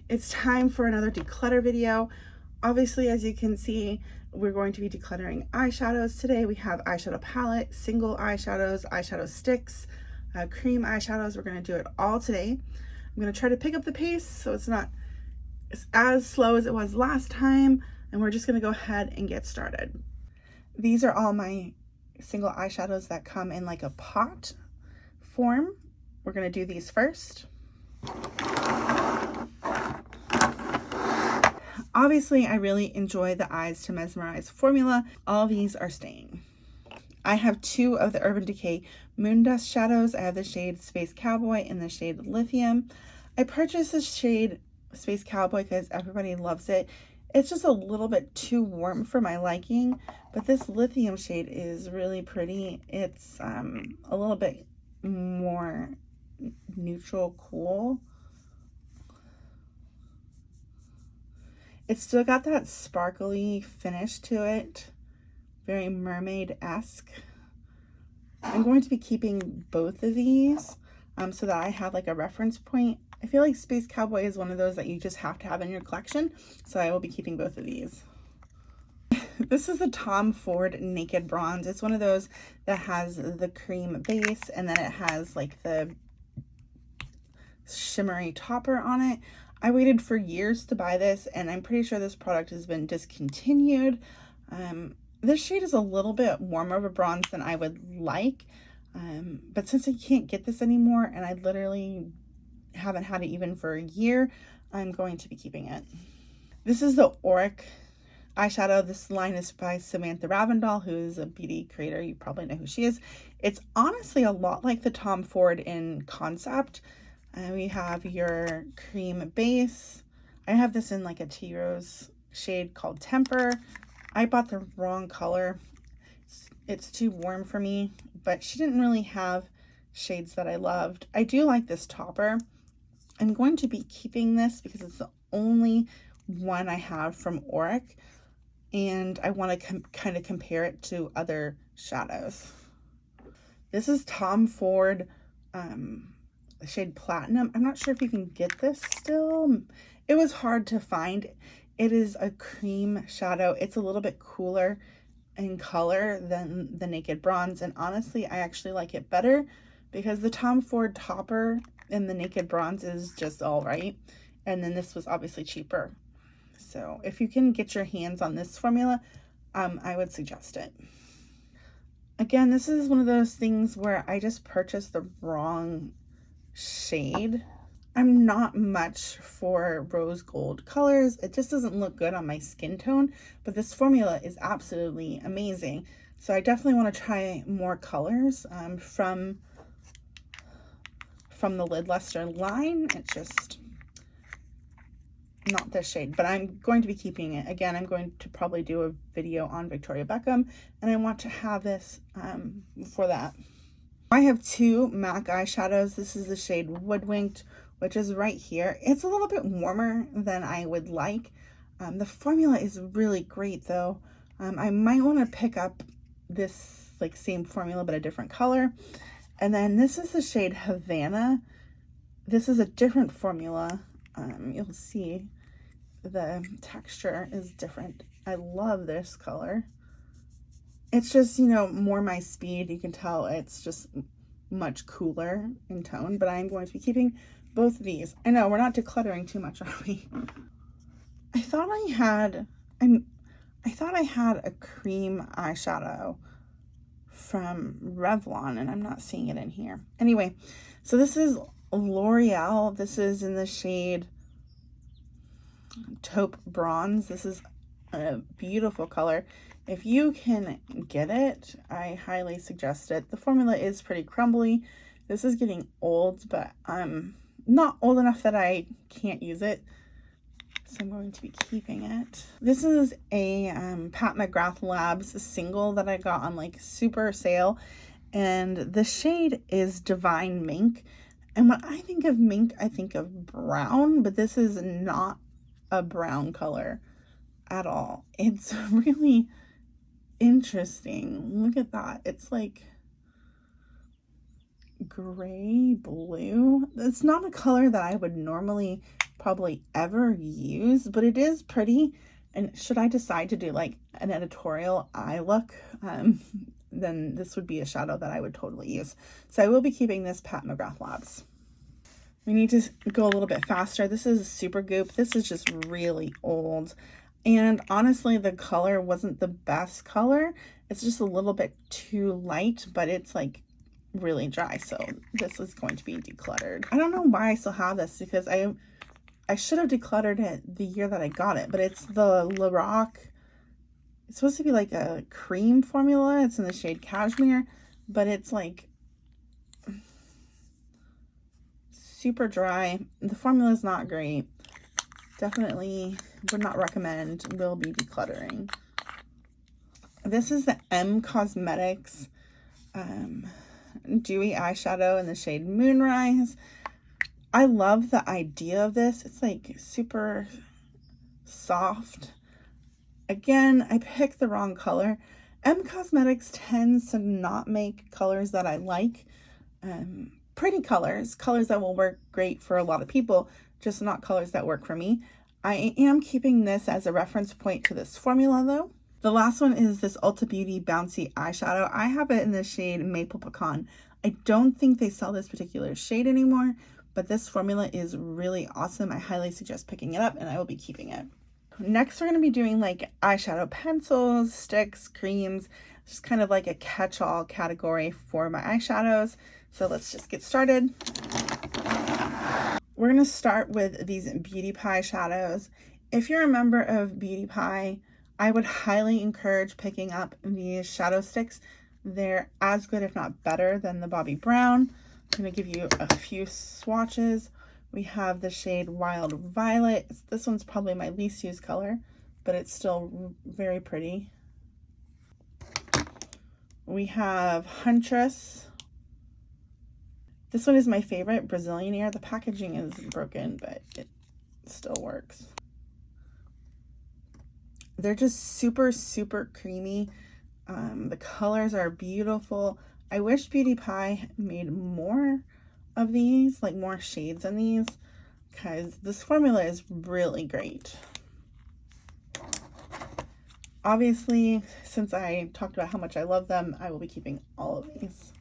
It's time for another declutter video. Obviously, as you can see, we're going to be decluttering eyeshadows today. We have eyeshadow palette, single eyeshadows, eyeshadow sticks, cream eyeshadows. We're going to do it all today. I'm going to try to pick up the pace so it's not as slow as it was last time, and we're just going to go ahead and get started. These are all my single eyeshadows that come in like a pot form. We're going to do these first. Obviously, I really enjoy the Eyes to Mesmerize formula. All these are staying. I have two of the Urban Decay Moondust shadows. I have the shade Space Cowboy and the shade Lithium. I purchased the shade Space Cowboy because everybody loves it. It's just a little bit too warm for my liking, but this Lithium shade is really pretty. It's a little bit more neutral cool. It's still got that sparkly finish to it, very mermaid-esque. I'm going to be keeping both of these so that I have like a reference point. I feel like Space Cowboy is one of those that you just have to have in your collection, so I will be keeping both of these. This is the Tom Ford Naked Bronze. It's one of those that has the cream base and then it has like the shimmery topper on it. I waited for years to buy this, and I'm pretty sure this product has been discontinued. This shade is a little bit warmer of a bronze than I would like, but since I can't get this anymore, and I literally haven't had it even for a year, I'm going to be keeping it. This is the Auric eyeshadow. This line is by Samantha Ravndal, who is a beauty creator. You probably know who she is. It's honestly a lot like the Tom Ford in concept. We have your cream base. I have this in like a tea rose shade called Temper. I bought the wrong color. It's too warm for me, but she didn't really have shades that I loved. I do like this topper. I'm going to be keeping this because it's the only one I have from Auric, and I want to kind of compare it to other shadows. This is Tom Ford shade Platinum. I'm not sure if you can get this still. It was hard to find. It is a cream shadow. It's a little bit cooler in color than the Naked Bronze, and honestly I actually like it better because the Tom Ford topper in the Naked Bronze is just all right, and then this was obviously cheaper. So if you can get your hands on this formula, I would suggest it. Again, this is one of those things where I just purchased the wrong shade. I'm not much for rose gold colors. It just doesn't look good on my skin tone, but this formula is absolutely amazing. So I definitely want to try more colors from the Lid Luster line. It's just not this shade, but I'm going to be keeping it. Again, I'm going to probably do a video on Victoria Beckham, and I want to have this for that. I have two MAC eyeshadows. This is the shade Woodwinked, which is right here. It's a little bit warmer than I would like. The formula is really great though. I might want to pick up this like same formula but a different color. And then this is the shade Havana. This is a different formula. You'll see the texture is different. I love this color. It's just, you know, more my speed. You can tell it's just much cooler in tone, but I'm going to be keeping both of these. I know we're not decluttering too much, are we? I thought I had a cream eyeshadow from Revlon, and I'm not seeing it in here. Anyway, so this is L'Oreal. This is in the shade Taupe Bronze. This is a beautiful color. If you can get it, I highly suggest it. The formula is pretty crumbly. This is getting old, but I'm not old enough that I can't use it, so I'm going to be keeping it. This is a Pat McGrath Labs single that I got on like super sale, and the shade is Divine Mink. And when I think of mink, I think of brown, but this is not a brown color at all. It's really interesting. Look at that. It's like gray blue. It's not a color that I would normally probably ever use, but it is pretty. And should I decide to do like an editorial eye look, then this would be a shadow that I would totally use. So I will be keeping this Pat McGrath Labs. We need to go a little bit faster. This is Super Goop. This is just really old. And honestly, the color wasn't the best color. It's just a little bit too light, but it's like really dry. So this is going to be decluttered. I don't know why I still have this, because I should have decluttered it the year that I got it, but it's the Lorac. It's supposed to be like a cream formula. It's in the shade Cashmere, but it's like super dry. The formula is not great. Definitely would not recommend. Will be decluttering. This is the M Cosmetics Dewy Eyeshadow in the shade Moonrise. I love the idea of this. It's like super soft. Again, I picked the wrong color. M Cosmetics tends to not make colors that I like. Pretty colors that will work great for a lot of people, just not colors that work for me. I am keeping this as a reference point to this formula though. The last one is this Ulta Beauty Bouncy Eyeshadow. I have it in the shade Maple Pecan. I don't think they sell this particular shade anymore, but this formula is really awesome. I highly suggest picking it up, and I will be keeping it. Next, we're going to be doing like eyeshadow pencils, sticks, creams, just kind of like a catch-all category for my eyeshadows. So let's just get started. We're going to start with these Beauty Pie shadows. If you're a member of Beauty Pie, I would highly encourage picking up these shadow sticks. They're as good, if not better, than the Bobbi Brown. I'm going to give you a few swatches. We have the shade Wild Violet. This one's probably my least used color, but it's still very pretty. We have Huntress. This one is my favorite, Brazilian Ear. The packaging is broken, but it still works. They're just super, super creamy. The colors are beautiful. I wish Beauty Pie made more of these, like more shades in these, because this formula is really great. Obviously, since I talked about how much I love them, I will be keeping all of these.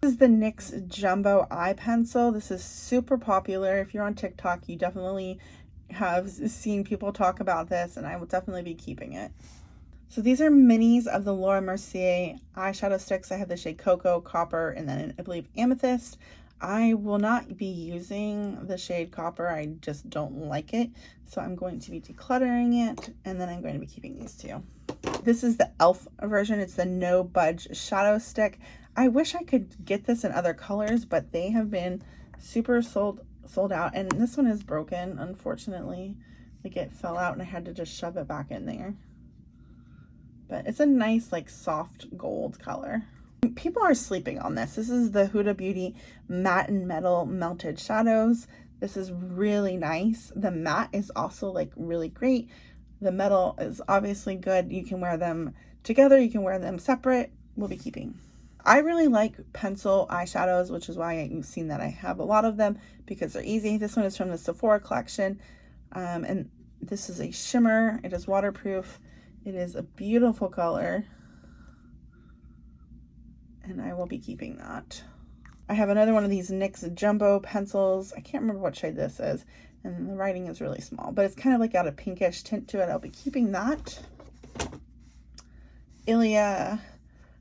This is the NYX Jumbo Eye Pencil. This is super popular. If you're on TikTok, you definitely have seen people talk about this, and I will definitely be keeping it. So these are minis of the Laura Mercier eyeshadow sticks. I have the shade Cocoa, Copper, and then I believe Amethyst. I will not be using the shade Copper. I just don't like it. So I'm going to be decluttering it, and then I'm going to be keeping these two. This is the e.l.f. version. It's the No Budge Shadow Stick. I wish I could get this in other colors, but they have been super sold out. And this one is broken, unfortunately. Like it fell out and I had to just shove it back in there. But it's a nice, like, soft gold color. People are sleeping on this. This is the Huda Beauty Matte and Metal Melted Shadows. This is really nice. The matte is also, like, really great. The metal is obviously good. You can wear them together. You can wear them separate. We'll be keeping. I really like pencil eyeshadows, which is why you've seen that I have a lot of them, because they're easy. This one is from the Sephora collection, and this is a shimmer. It is waterproof. It is a beautiful color, and I will be keeping that. I have another one of these NYX Jumbo pencils. I can't remember what shade this is, and the writing is really small, but it's kind of like got a pinkish tint to it. I'll be keeping that. Ilia.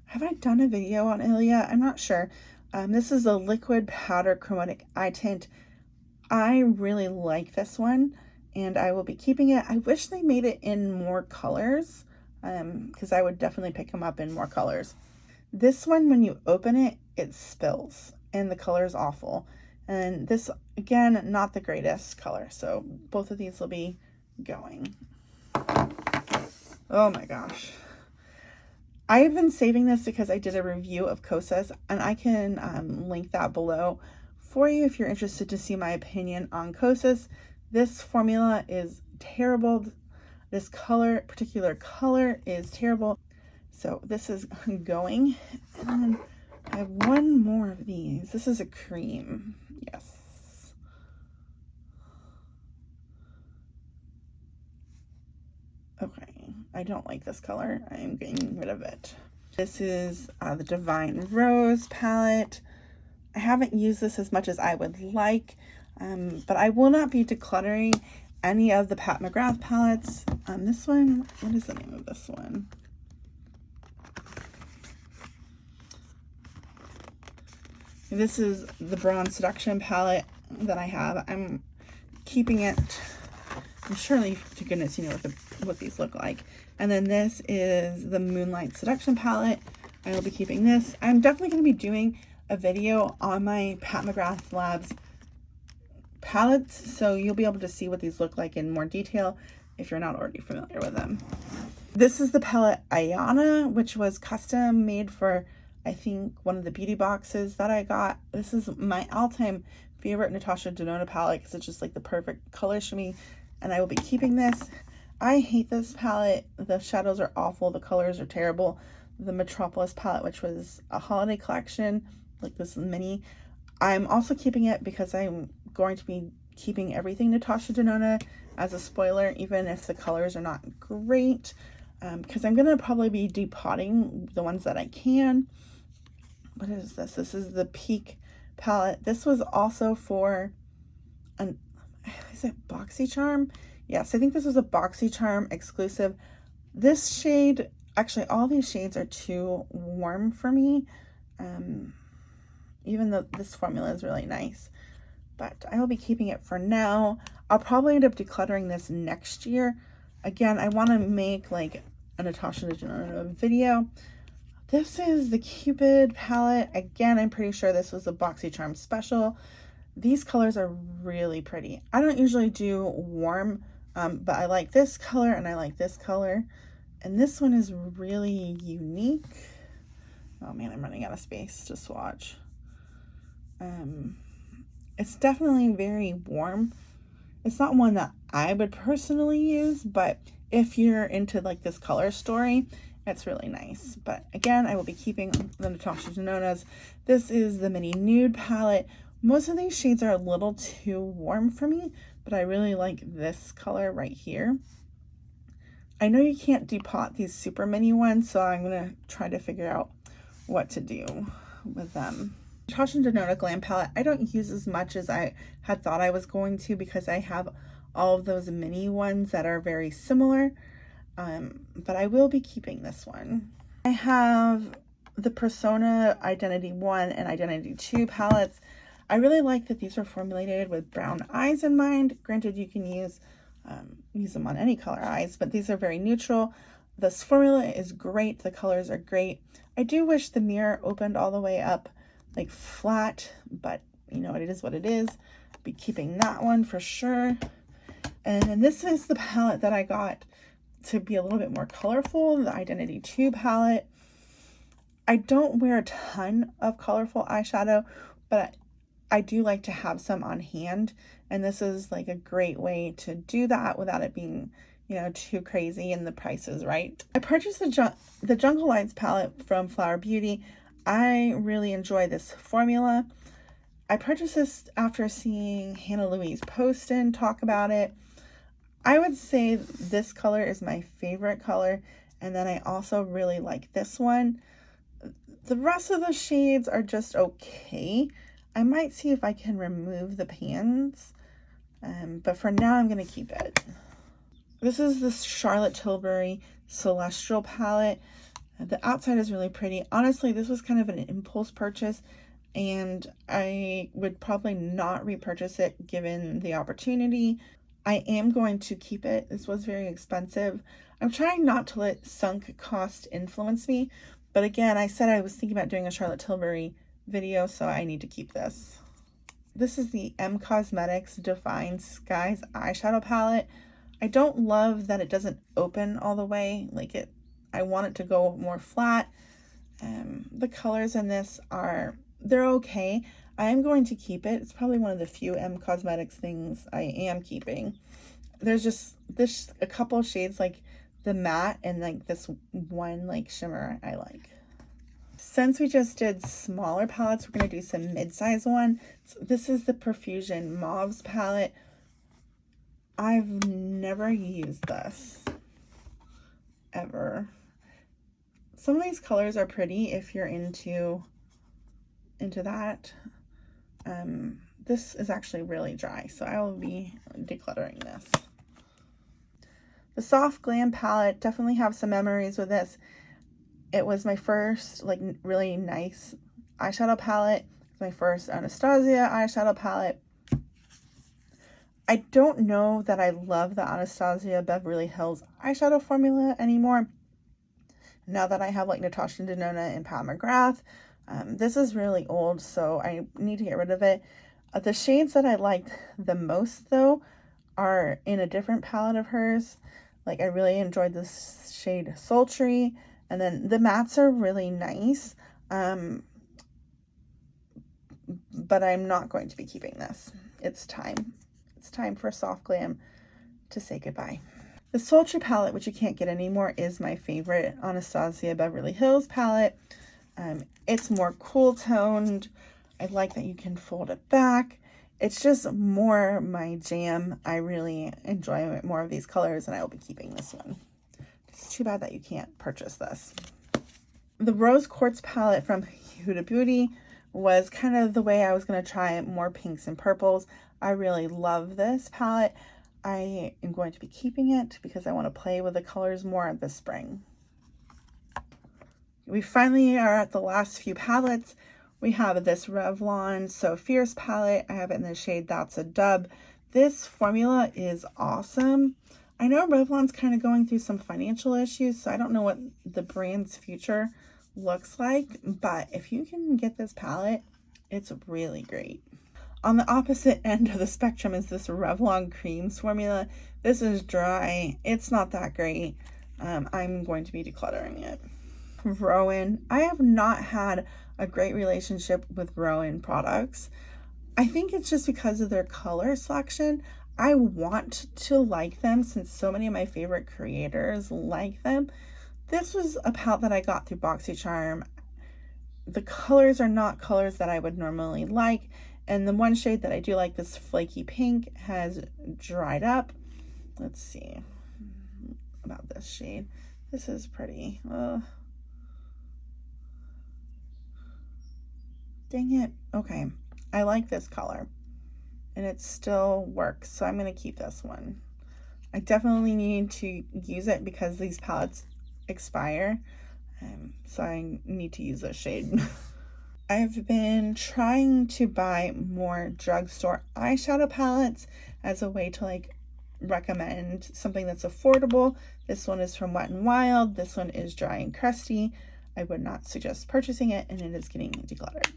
Have I done a video on Ilia? I'm not sure. This is a liquid powder chromatic eye tint. I really like this one, and I will be keeping it. I wish they made it in more colors, because I would definitely pick them up in more colors. This one, when you open it, it spills, and the color is awful. And this, again, not the greatest color, so both of these will be going. Oh my gosh. I've been saving this because I did a review of Kosas, and I can link that below for you if you're interested to see my opinion on Kosas. This formula is terrible. This particular color is terrible. So this is going. And then I have one more of these. This is a cream. Yes. Okay, I don't like this color. I am getting rid of it. This is the Divine Rose palette. I haven't used this as much as I would like, but I will not be decluttering any of the Pat McGrath palettes. This one, what is the name of this one? This is the Bronze Seduction palette that I have. I'm keeping it. I'm surely to goodness you know what these look like. And then this is the Moonlight Seduction palette. I will be keeping this. I'm definitely going to be doing a video on my Pat McGrath Labs palettes, so you'll be able to see what these look like in more detail if you're not already familiar with them. This is the palette Ayana, which was custom made for, I think, one of the beauty boxes that I got. This is my all-time favorite Natasha Denona palette because it's just like the perfect colors for me, and I will be keeping this. I hate this palette. The shadows are awful. The colors are terrible. The Metropolis palette, which was a holiday collection, like this mini, I'm also keeping it because I'm going to be keeping everything Natasha Denona as a spoiler, even if the colors are not great, because I'm going to probably be depotting the ones that I can. What is this? This is the Peak palette. This was also for an, is it BoxyCharm? Yes, I think this was a BoxyCharm exclusive. This shade, actually all these shades are too warm for me, even though this formula is really nice. But I will be keeping it for now. I'll probably end up decluttering this next year. Again, I want to make like a Natasha Denona video. This is the Cupid palette. Again, I'm pretty sure this was a BoxyCharm special. These colors are really pretty. I don't usually do warm, but I like this color and I like this color. And this one is really unique. Oh man, I'm running out of space to swatch. It's definitely very warm. It's not one that I would personally use, but if you're into like this color story, it's really nice. But again, I will be keeping the Natasha Denonas. This is the Mini Nude palette. Most of these shades are a little too warm for me, but I really like this color right here. I know you can't depot these super mini ones, so I'm going to try to figure out what to do with them. Natasha Denona Glam palette, I don't use as much as I had thought I was going to because I have all of those mini ones that are very similar, but I will be keeping this one. I have the Persona Identity 1 and Identity 2 palettes. I really like that these are formulated with brown eyes in mind. Granted, you can use them on any color eyes, but these are very neutral. This formula is great. The colors are great. I do wish the mirror opened all the way up like flat, but you know, it is what it is. Be keeping that one for sure. And then this is the palette that I got to be a little bit more colorful, the Identity 2 palette. I don't wear a ton of colorful eyeshadow, but I do like to have some on hand, and this is like a great way to do that without it being, you know, too crazy and the price is right. I purchased the Jungle Lights palette from Flower Beauty. I really enjoy this formula. I purchased this after seeing Hannah Louise Poston talk about it. I would say this color is my favorite color, and then I also really like this one. The rest of the shades are just okay. I might see if I can remove the pans, but for now I'm going to keep it. This is the Charlotte Tilbury Celestial palette. The outside is really pretty. Honestly, this was kind of an impulse purchase, and I would probably not repurchase it given the opportunity. I am going to keep it. This was very expensive. I'm trying not to let sunk cost influence me, but again, I said I was thinking about doing a Charlotte Tilbury video, so I need to keep this. This is the M Cosmetics Define Skies eyeshadow palette. I don't love that it doesn't open all the way. Like I want it to go more flat. The colors in this they're okay. I am going to keep it. It's probably one of the few M Cosmetics things I am keeping. There's just a couple of shades like the matte and like this one like shimmer I like. Since we just did smaller palettes, we're going to do some mid-size one. So this is the Profusion Mauves palette. I've never used this. ever. Some of these colors are pretty if you're into that. This is actually really dry, so I will be decluttering this. The Soft Glam palette, definitely have some memories with this. It was my first like really nice eyeshadow palette. My first Anastasia eyeshadow palette. I don't know that I love the Anastasia Beverly Hills eyeshadow formula anymore. Now that I have like Natasha Denona and Pat McGrath, this is really old, so I need to get rid of it. The shades that I liked the most, though, are in a different palette of hers. Like, I really enjoyed this shade Sultry, and then the mattes are really nice, but I'm not going to be keeping this. It's time. It's time for Soft Glam to say goodbye. The Sultry palette, which you can't get anymore, is my favorite Anastasia Beverly Hills palette. It's more cool toned. I like that you can fold it back. It's just more my jam. I really enjoy more of these colors, and I will be keeping this one. It's too bad that you can't purchase this. The Rose Quartz palette from Huda Beauty was kind of the way I was going to try more pinks and purples. I really love this palette. I am going to be keeping it because I want to play with the colors more this spring. We finally are at the last few palettes. We have this Revlon So Fierce palette. I have it in the shade That's a Dub. This formula is awesome. I know Revlon's kind of going through some financial issues, so I don't know what the brand's future looks like, but if you can get this palette, it's really great. On the opposite end of the spectrum is this Revlon Creams formula. This is dry. It's not that great. I'm going to be decluttering it. Rowan. I have not had a great relationship with Rowan products. I think it's just because of their color selection. I want to like them since so many of my favorite creators like them. This was a palette that I got through BoxyCharm. The colors are not colors that I would normally like. And the one shade that I do like, this flaky pink, has dried up. Let's see about this shade. This is pretty. Dang it. Okay. I like this color. And it still works. So I'm going to keep this one. I definitely need to use it because these palettes expire. So I need to use this shade. I've been trying to buy more drugstore eyeshadow palettes as a way to like recommend something that's affordable. This one is from Wet n Wild. This one is dry and crusty. I would not suggest purchasing it, and it is getting decluttered.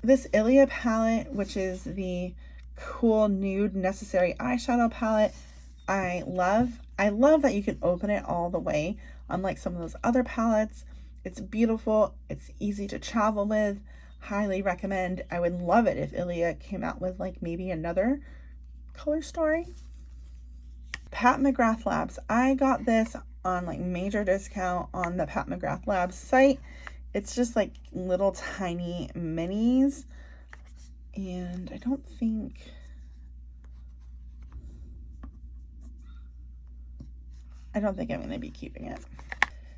This Ilia palette, which is the cool nude necessary eyeshadow palette, I love. I love that you can open it all the way, unlike some of those other palettes. It's beautiful. It's easy to travel with. Highly recommend. I would love it if Ilia came out with like maybe another color story. Pat McGrath Labs. I got this on like major discount on the Pat McGrath Labs site. It's just like little tiny minis, and I don't think I'm going to be keeping it.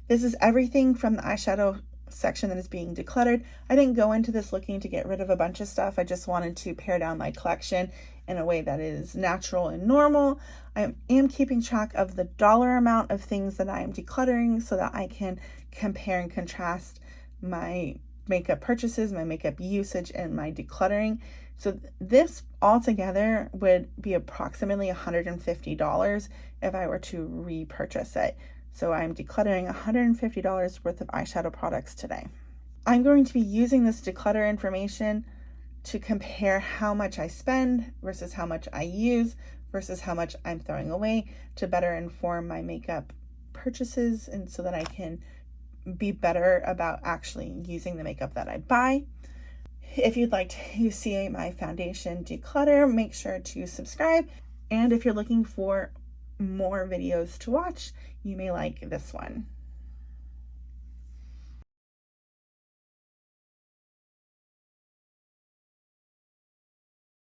This is everything from the eyeshadow section that is being decluttered. I didn't go into this looking to get rid of a bunch of stuff. I just wanted to pare down my collection in a way that is natural and normal. I am keeping track of the dollar amount of things that I am decluttering so that I can compare and contrast my makeup purchases, my makeup usage, and my decluttering. So this altogether would be approximately $150 if I were to repurchase it. So I'm decluttering $150 worth of eyeshadow products today. I'm going to be using this declutter information to compare how much I spend versus how much I use versus how much I'm throwing away to better inform my makeup purchases, and so that I can be better about actually using the makeup that I buy. If you'd like to see my foundation declutter, make sure to subscribe. And if you're looking for more videos to watch, you may like this one.